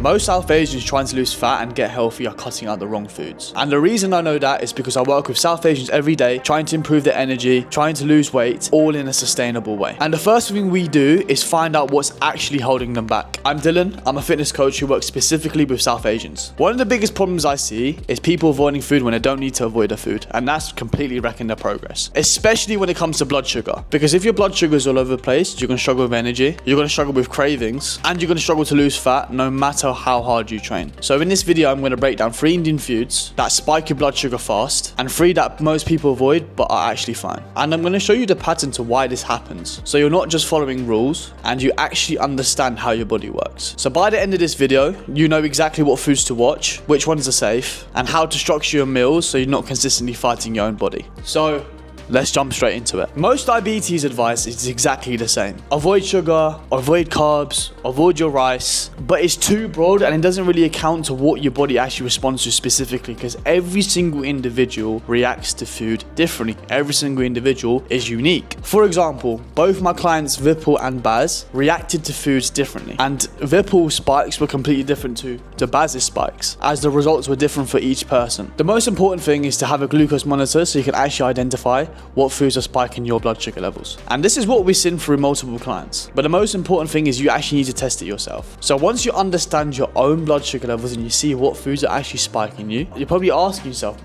Most South Asians trying to lose fat and get healthy are cutting out the wrong foods. And the reason I know that is because I work with South Asians every day, trying to improve their energy, trying to lose weight, all in a sustainable way. And the first thing we do is find out what's actually holding them back. I'm Dylan, I'm a fitness coach who works specifically with South Asians. One of the biggest problems I see is people avoiding food when they don't need to avoid the food, and that's completely wrecking their progress. Especially when it comes to blood sugar. Because if your blood sugar is all over the place, you're going to struggle with energy, you're going to struggle with cravings, and you're going to struggle to lose fat no matter how hard you train. So in this video, I'm going to break down 3 Indian foods that spike your blood sugar fast, and 3 that most people avoid but are actually fine. And I'm going to show you the pattern to why this happens. So you're not just following rules, and you actually understand how your body works. So by the end of this video, you know exactly what foods to watch, which ones are safe, and how to structure your meals so you're not consistently fighting your own body. So let's jump straight into it. Most diabetes advice is exactly the same. Avoid sugar, avoid carbs, avoid your rice, but it's too broad and it doesn't really account to what your body actually responds to specifically, because every single individual reacts to food differently. Every single individual is unique. For example, both my clients Vipul and Baz reacted to foods differently, and Vipul's spikes were completely different to Baz's spikes, as the results were different for each person. The most important thing is to have a glucose monitor so you can actually identify what foods are spiking your blood sugar levels. And this is what we've seen through multiple clients. But the most important thing is you actually need to test it yourself. So once you understand your own blood sugar levels and you see what foods are actually spiking you, you're probably asking yourself,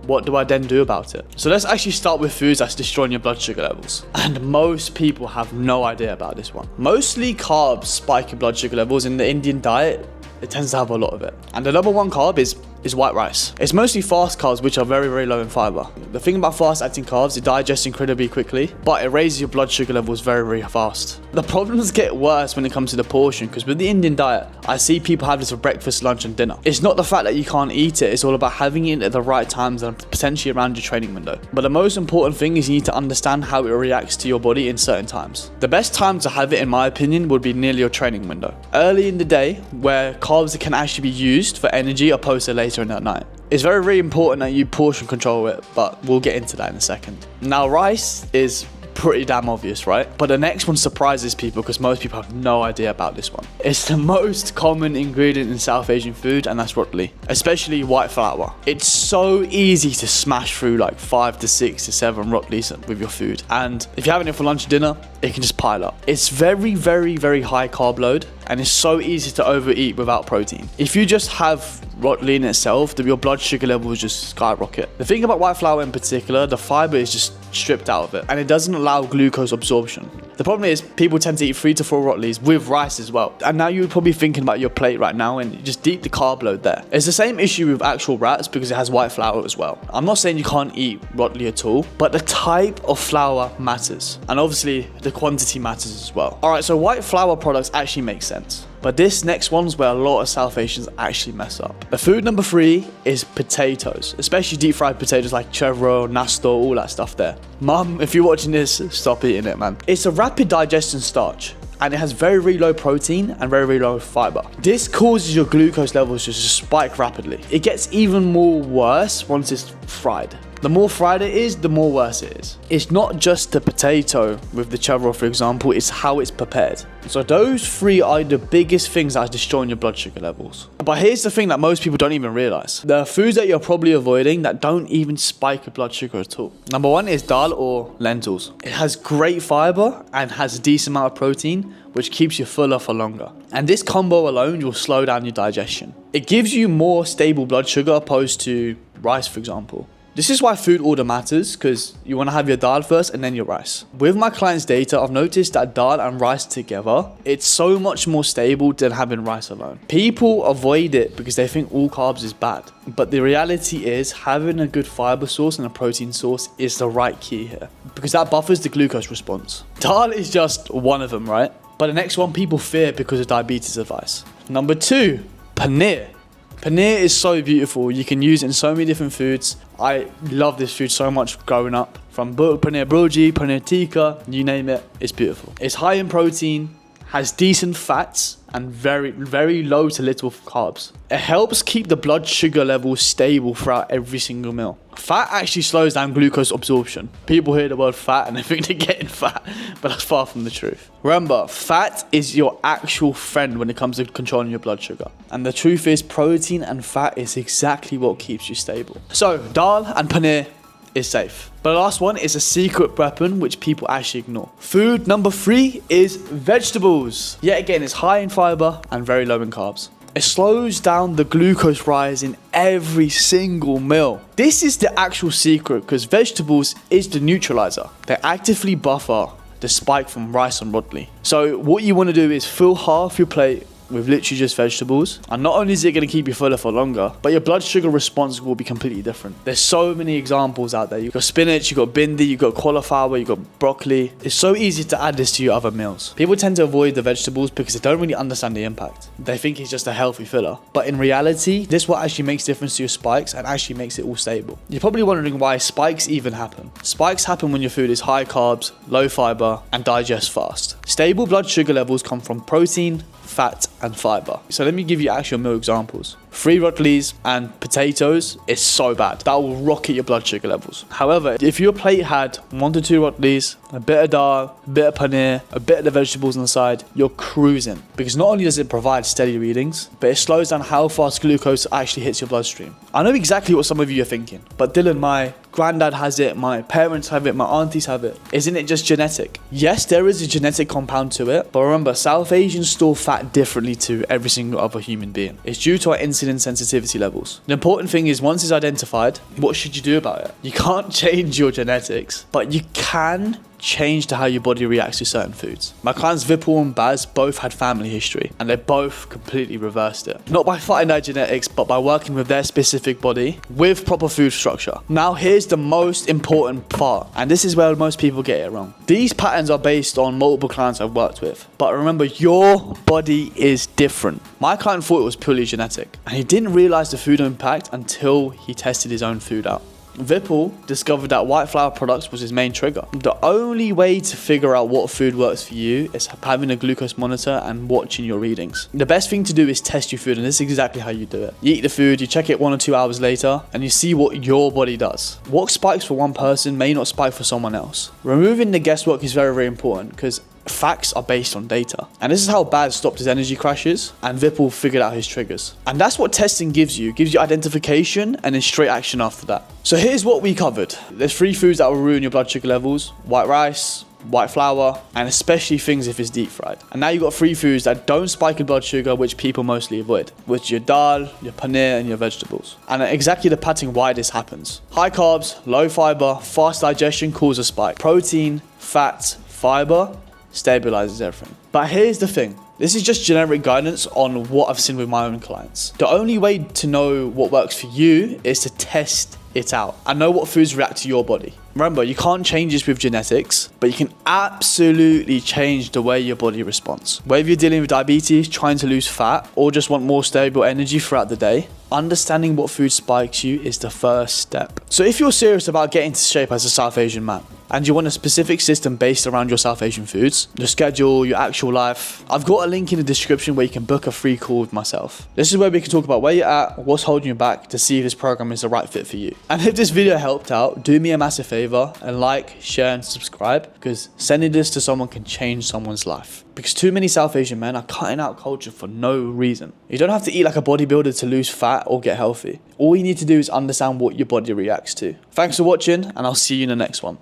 what do I then do about it? So let's actually start with foods that's destroying your blood sugar levels. And most people have no idea about this one. Mostly carbs spike your blood sugar levels. In the Indian diet, it tends to have a lot of it. And the number one carb is white rice. It's mostly fast carbs, which are very, very low in fiber. The thing about fast acting carbs, it digests incredibly quickly, but it raises your blood sugar levels very, very fast. The problems get worse when it comes to the portion, because with the Indian diet, I see people have this for breakfast, lunch, and dinner. It's not the fact that you can't eat it, it's all about having it at the right times and potentially around your training window. But the most important thing is you need to understand how it reacts to your body in certain times. The best time to have it, in my opinion, would be nearly your training window. Early in the day, where carbs can actually be used for energy opposed to later in that night. It's very, very important that you portion control it, but we'll get into that in a second. Now, rice is pretty damn obvious, right? But the next one surprises people because most people have no idea about this one. It's the most common ingredient in South Asian food, and that's rotli, especially white flour. It's so easy to smash through like 5 to 6 to 7 rotlis with your food, and if you're having it for lunch or dinner, it can just pile up. It's very, very, very high carb load, and it's so easy to overeat without protein. If you just have rotli in itself, your blood sugar levels just skyrocket. The thing about white flour in particular, the fiber is just stripped out of it, and it doesn't allow glucose absorption. The problem is people tend to eat 3 to 4 rotlis with rice as well. And now you're probably thinking about your plate right now and just deep the carb load there. It's the same issue with actual rats because it has white flour as well. I'm not saying you can't eat rotli at all, but the type of flour matters. And obviously the quantity matters as well. Alright, so white flour products actually make sense. But this next one's where a lot of South Asians actually mess up. The food number 3 is potatoes, especially deep fried potatoes like chevro, nasto, all that stuff there. Mum, if you're watching this, stop eating it, man. It's a rapid digestion starch, and it has very, very low protein and very, very low fiber. This causes your glucose levels to just spike rapidly. It gets even more worse once it's fried. The more fried it is, the more worse it is. It's not just the potato with the chevro, for example, it's how it's prepared. So those 3 are the biggest things that are destroying your blood sugar levels. But here's the thing that most people don't even realize. There are foods that you're probably avoiding that don't even spike your blood sugar at all. Number 1 is dal or lentils. It has great fiber and has a decent amount of protein, which keeps you fuller for longer. And this combo alone will slow down your digestion. It gives you more stable blood sugar opposed to rice, for example. This is why food order matters, because you want to have your dal first and then your rice. With my clients' data, I've noticed that dal and rice together, it's so much more stable than having rice alone. People avoid it because they think all carbs is bad. But the reality is having a good fiber source and a protein source is the right key here, because that buffers the glucose response. Dal is just one of them, right? But the next one people fear because of diabetes advice. Number 2, paneer. Paneer is so beautiful. You can use it in so many different foods. I love this food so much growing up. From paneer bhurji, paneer tikka, you name it, it's beautiful. It's high in protein, has decent fats, and very, very low to little carbs. It helps keep the blood sugar level stable throughout every single meal. Fat actually slows down glucose absorption. People hear the word fat and they think they're getting fat, but that's far from the truth. Remember, fat is your actual friend when it comes to controlling your blood sugar. And the truth is, protein and fat is exactly what keeps you stable. So, dal and paneer is safe. But the last one is a secret weapon which people actually ignore. Food number 3 is vegetables. Yet again, it's high in fiber and very low in carbs. It slows down the glucose rise in every single meal. This is the actual secret because vegetables is the neutralizer. They actively buffer the spike from rice and broccoli. So what you want to do is fill half your plate with literally just vegetables, and not only is it going to keep you fuller for longer, but your blood sugar response will be completely different. There's so many examples out there. You've got spinach, you've got bindi, you've got cauliflower, you've got broccoli. It's so easy to add this to your other meals. People tend to avoid the vegetables because they don't really understand the impact. They think it's just a healthy filler, but in reality, this what actually makes difference to your spikes and actually makes it all stable. You're probably wondering why spikes even happen. Spikes happen when your food is high carbs, low fiber, and digests fast. Stable blood sugar levels come from protein, fat, and fiber. So let me give you actual meal examples. 3 rottleys and potatoes is so bad. That will rocket your blood sugar levels. However, if your plate had 1 to 2 rottleys, a bit of dal, a bit of paneer, a bit of the vegetables on the side, you're cruising. Because not only does it provide steady readings, but it slows down how fast glucose actually hits your bloodstream. I know exactly what some of you are thinking, but Dylan, my granddad has it, my parents have it, my aunties have it. Isn't it just genetic? Yes, there is a genetic compound to it, but remember, South Asians store fat differently to every single other human being. It's due to our insulin sensitivity levels. The important thing is, once it's identified, what should you do about it? You can't change your genetics, but you can change to how your body reacts to certain foods. My clients Vipul and Baz both had family history and they both completely reversed it. Not by fighting their genetics, but by working with their specific body with proper food structure. Now here's the most important part, and this is where most people get it wrong. These patterns are based on multiple clients I've worked with, but remember, your body is different. My client thought it was purely genetic and he didn't realize the food impact until he tested his own food out. Vipul discovered that white flour products was his main trigger. The only way to figure out what food works for you is having a glucose monitor and watching your readings. The best thing to do is test your food, and this is exactly how you do it. You eat the food, you check it 1 or 2 hours later, and you see what your body does. What spikes for one person may not spike for someone else. Removing the guesswork is very, very important because facts are based on data. And this is how Baz stopped his energy crashes and Vipul figured out his triggers. And that's what testing gives you. It gives you identification and then straight action after that. So here's what we covered. There's 3 foods that will ruin your blood sugar levels: white rice, white flour, and especially things if it's deep fried. And now you've got 3 foods that don't spike your blood sugar, which people mostly avoid, which is your dal, your paneer, and your vegetables. And exactly the pattern why this happens. High carbs, low fiber, fast digestion cause a spike. Protein, fat, fiber stabilizes everything. But here's the thing. This is just generic guidance on what I've seen with my own clients. The only way to know what works for you is to test it out and know what foods react to your body. Remember, you can't change this with genetics, but you can absolutely change the way your body responds. Whether you're dealing with diabetes, trying to lose fat, or just want more stable energy throughout the day, understanding what food spikes you is the first step. So if you're serious about getting to shape as a South Asian man, and you want a specific system based around your South Asian foods, your schedule, your actual life, I've got a link in the description where you can book a free call with myself. This is where we can talk about where you're at, what's holding you back, to see if this program is the right fit for you. And if this video helped out, do me a massive favor and like, share, and subscribe, because sending this to someone can change someone's life. Because too many South Asian men are cutting out culture for no reason. You don't have to eat like a bodybuilder to lose fat or get healthy. All you need to do is understand what your body reacts to. Thanks for watching, and I'll see you in the next one.